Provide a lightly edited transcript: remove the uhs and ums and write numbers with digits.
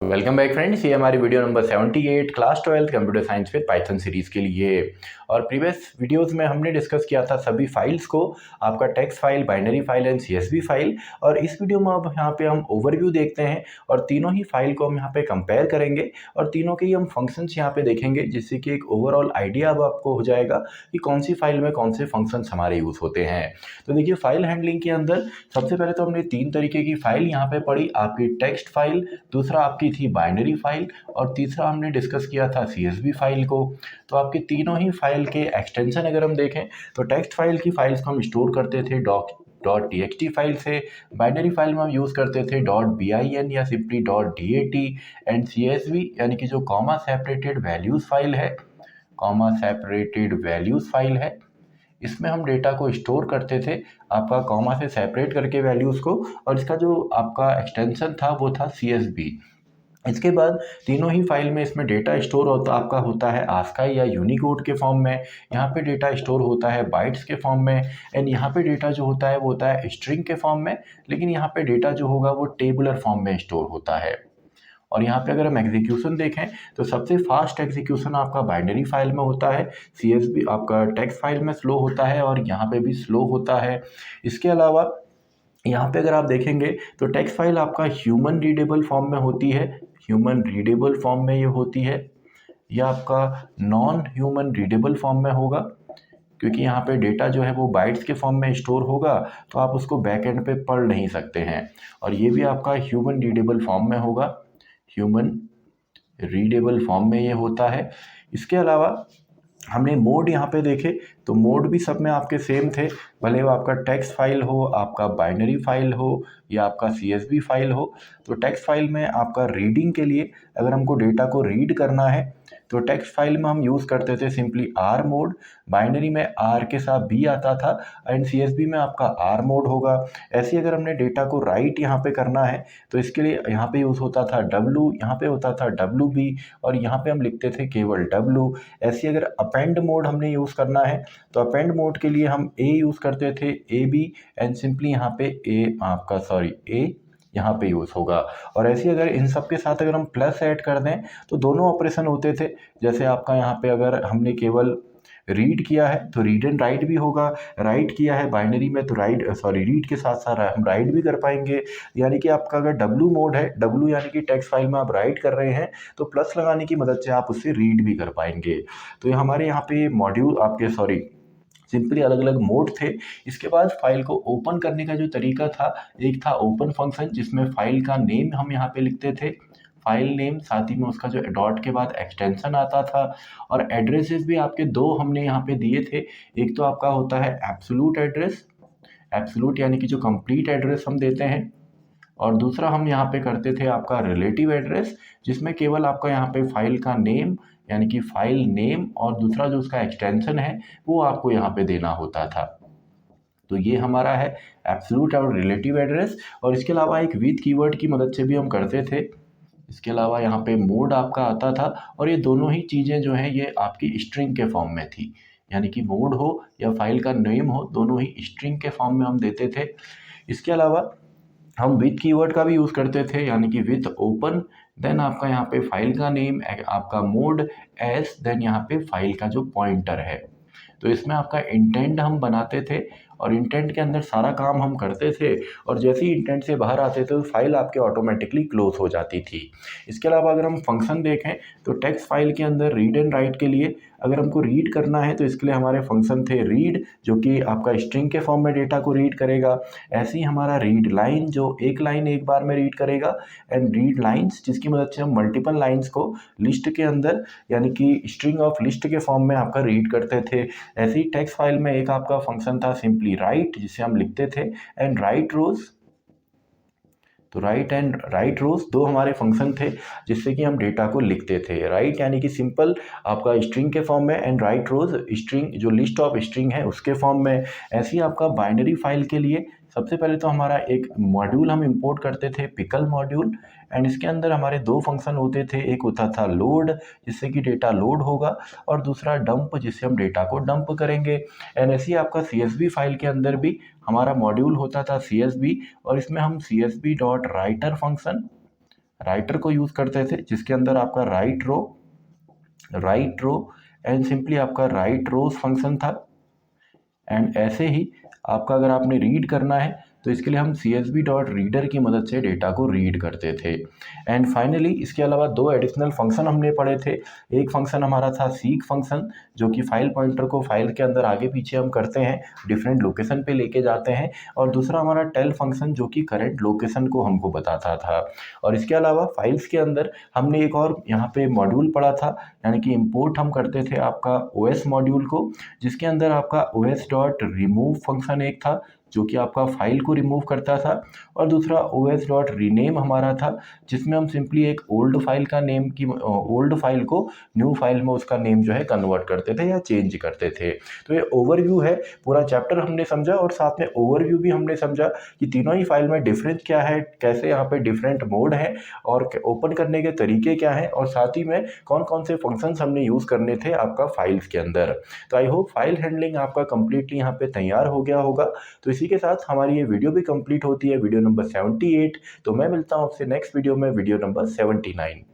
Welcome back friends, ये हमारी video number 78 class 12 computer science with Python series के लिए। और प्रीवियस वीडियोस में हमने डिस्कस किया था सभी फाइल्स को, आपका text file, binary file and CSV file. और इस वीडियो में अब यहाँ पे हम ओवरव्यू देखते हैं और तीनों ही फाइल को हम यहाँ पे कंपेयर करेंगे और तीनों के ही हम फंक्शंस यहाँ पे देखेंगे, जिससे कि एक ओवरऑल आइडिया अब आपको हो जाएगा कि कौन सी फाइल में कौन से फंक्शंस हमारे यूज़ होते हैं। तो देखिए, फाइल हैंडलिंग के अंदर सबसे पहले तो हमने तीन तरीके की फाइल यहाँ पे पढ़ी, आपकी टेक्स्ट फाइल, दूसरा आपकी थी बाइनरी फाइल और तीसरा हमने डिस्कस किया था सीएसवी फाइल को। तो आपकी तीनों ही फाइल के एक्सटेंशन अगर हम देखें तो टेक्स्ट फाइल की फाइल्स को हम स्टोर करते थे .txt फाइल से, बाइनरी फाइल में हम यूज़ करते थे .bin या सिंपली .dat एंड सीएसवी यानी कि जो कॉमा सेपरेटेड वैल्यूज़ फाइल है, इसमें हम डेटा को स्टोर करते थे आपका कॉमा से सेपरेट करके वैल्यूज़ को, और इसका जो आपका एक्सटेंशन था वो था CSV। इसके बाद तीनों ही फाइल में इसमें डेटा स्टोर होता है आस्काई या यूनिकोड के फॉर्म में, यहाँ पे डेटा स्टोर होता है बाइट्स के फॉर्म में, एंड यहाँ पे डेटा जो होता है वो होता है स्ट्रिंग के फॉर्म में, लेकिन यहाँ पे डेटा जो होगा वो टेबुलर फॉर्म में स्टोर होता है। और यहाँ पे अगर हम एग्जीक्यूशन देखें तो सबसे फास्ट एग्जीक्यूशन आपका बाइनरी फाइल में होता है, सीएसवी आपका टेक्स्ट फाइल में स्लो होता है और यहाँ पे भी स्लो होता है। इसके अलावा यहाँ पे अगर आप देखेंगे तो टेक्स्ट फाइल आपका ह्यूमन रीडेबल फॉर्म में होती है, ह्यूमन रीडेबल फॉर्म में ये होती है, या आपका नॉन ह्यूमन रीडेबल फॉर्म में होगा, क्योंकि यहाँ पे डेटा जो है वो बाइट्स के फॉर्म में स्टोर होगा तो आप उसको बैक एंड पे पढ़ नहीं सकते हैं। और ये भी आपका ह्यूमन रीडेबल फॉर्म में होगा, ह्यूमन रीडेबल फॉर्म में ये होता है। इसके अलावा हमने मोड यहाँ पे देखे तो मोड भी सब में आपके सेम थे, भले वो आपका टेक्स्ट फाइल हो, आपका बाइनरी फाइल हो या आपका सीएसवी फाइल हो। तो टेक्स्ट फाइल में आपका रीडिंग के लिए अगर हमको डेटा को रीड करना है तो टेक्स्ट फाइल में हम यूज़ करते थे सिंपली आर मोड, बाइनरी में आर के साथ बी आता था एंड सीएसवी में आपका आर मोड होगा। ऐसे ही अगर हमने डेटा को राइट यहाँ पे करना है तो इसके लिए यहाँ पे यूज़ होता था डब्लू, यहाँ पे होता था डब्लू बी और यहाँ पे हम लिखते थे केवल डब्लू। ऐसे अगर अपेंड मोड हमने यूज़ करना है तो अपेंड मोड के लिए हम ए यूज़ करते थे, ए बी एंड सिंपली यहाँ पे ए यहाँ पे यूज़ होगा। और ऐसे अगर इन सब के साथ अगर हम प्लस ऐड कर दें तो दोनों ऑपरेशन होते थे। जैसे आपका यहाँ पे अगर हमने केवल रीड किया है तो रीड एंड राइट भी होगा, राइट किया है बाइनरी में तो रीड के साथ साथ हम राइट भी कर पाएंगे। यानी कि आपका अगर डब्लू मोड है, डब्लू यानी कि टेक्स्ट फाइल में आप राइट कर रहे हैं तो प्लस लगाने की मदद से आप उससे रीड भी कर पाएंगे। तो ये हमारे यहाँ पे मॉड्यूल आपके सिंपली अलग अलग मोड थे। इसके बाद फाइल को ओपन करने का जो तरीका था, एक था ओपन फंक्शन जिसमें फाइल का नेम हम यहाँ पे लिखते थे, फाइल नेम, साथ ही में उसका जो डॉट के बाद एक्सटेंशन आता था। और एड्रेसेस भी आपके दो हमने यहाँ पे दिए थे, एक तो आपका होता है एब्सोल्यूट एड्रेस, एब्सोल्यूट यानी कि जो कंप्लीट एड्रेस हम देते हैं, और दूसरा हम यहाँ पे करते थे आपका रिलेटिव एड्रेस, जिसमें केवल आपका यहाँ पे फाइल का नेम यानी कि फाइल नेम और दूसरा जो उसका एक्सटेंशन है वो आपको यहाँ पे देना होता था। तो ये हमारा है एब्सोल्यूट और रिलेटिव एड्रेस। और इसके अलावा एक विद कीवर्ड की मदद से भी हम करते थे। इसके अलावा यहाँ पे मोड आपका आता था और ये दोनों ही चीज़ें जो हैं ये आपकी स्ट्रिंग के फॉर्म में थी, यानी कि मोड हो या फाइल का नेम हो, दोनों ही स्ट्रिंग के फॉर्म में हम देते थे। इसके अलावा हम विथ कीवर्ड का भी यूज़ करते थे, यानी कि विथ ओपन, देन आपका यहाँ पे फाइल का नेम, आपका मोड एस, देन यहाँ पे फाइल का जो पॉइंटर है। तो इसमें आपका इंटेंट हम बनाते थे और इंटेंट के अंदर सारा काम हम करते थे, और जैसे ही इंटेंट से बाहर आते थे तो फाइल आपके ऑटोमेटिकली क्लोज हो जाती थी। इसके अलावा अगर हम फंक्शन देखें तो टेक्स्ट फाइल के अंदर रीड एंड राइट के लिए अगर हमको रीड करना है तो इसके लिए हमारे फंक्शन थे रीड, जो कि आपका स्ट्रिंग के फॉर्म में डेटा को रीड करेगा। ऐसे ही हमारा रीड लाइन, जो एक लाइन एक बार में रीड करेगा, एंड रीड लाइन्स, जिसकी मदद से हम मल्टीपल लाइन्स को लिस्ट के अंदर यानी कि स्ट्रिंग ऑफ लिस्ट के फॉर्म में आपका रीड करते थे। ऐसे ही टेक्स्ट फाइल में एक आपका फंक्शन था सिंपली राइट, जिसे हम लिखते थे, एंड राइट रोज। तो राइट एंड राइट रोज दो हमारे फंक्शन थे जिससे कि हम डेटा को लिखते थे। राइट यानी कि सिंपल आपका स्ट्रिंग के फॉर्म में, एंड राइट रोज स्ट्रिंग जो लिस्ट ऑफ स्ट्रिंग है उसके फॉर्म में। ऐसे ही आपका बाइनरी फाइल के लिए सबसे पहले तो हमारा एक मॉड्यूल हम इंपोर्ट करते थे, पिकल मॉड्यूल, एंड इसके अंदर हमारे दो फंक्शन होते थे, एक होता था लोड जिससे कि डेटा लोड होगा, और दूसरा डंप जिससे हम डेटा को डंप करेंगे। एंड ऐसे ही आपका सीएसवी फाइल के अंदर भी हमारा मॉड्यूल होता था सीएसवी, और इसमें हम CSV dot writer function writer को यूज़ करते थे, जिसके अंदर आपका राइट रो एंड सिंपली आपका राइट रोज फंक्शन था। एंड ऐसे ही आपका अगर आपने रीड करना है तो इसके लिए हम CSV डॉट रीडर की मदद से डेटा को रीड करते थे। एंड फाइनली इसके अलावा दो एडिशनल फंक्शन हमने पढ़े थे। एक फंक्शन हमारा था सीक फंक्शन, जो कि फाइल पॉइंटर को फाइल के अंदर आगे पीछे हम करते हैं, डिफरेंट लोकेशन पे लेके जाते हैं। और दूसरा हमारा टेल फंक्शन, जो कि करंट लोकेशन को हमको बताता था। और इसके अलावा फाइल्स के अंदर हमने एक और यहाँ पे मॉड्यूल पढ़ा था, यानी कि इम्पोर्ट हम करते थे आपका OS मॉड्यूल को, जिसके अंदर आपका OS डॉट रिमूव फंक्शन एक था, जो कि आपका फाइल को रिमूव करता था। और दूसरा OS डॉट रीनेम हमारा था, जिसमें हम सिंपली एक ओल्ड फाइल को न्यू फाइल में उसका नेम जो है कन्वर्ट करते थे या चेंज करते थे। तो ये ओवरव्यू है, पूरा चैप्टर हमने समझा और साथ में ओवरव्यू भी हमने समझा कि तीनों ही फाइल में डिफरेंस क्या है, कैसे यहाँ पे डिफरेंट मोड है और ओपन करने के तरीके क्या हैं, और साथ ही में कौन कौन से फंक्शंस हमने यूज़ करने थे आपका फाइल्स के अंदर। तो आई होप फाइल हैंडलिंग आपका कंप्लीटली यहाँ पे तैयार हो गया होगा। तो इसी के साथ हमारी ये वीडियो भी कंप्लीट होती है, वीडियो नंबर 78। तो मैं मिलता हूँ आपसे नेक्स्ट वीडियो में, वीडियो नंबर 79।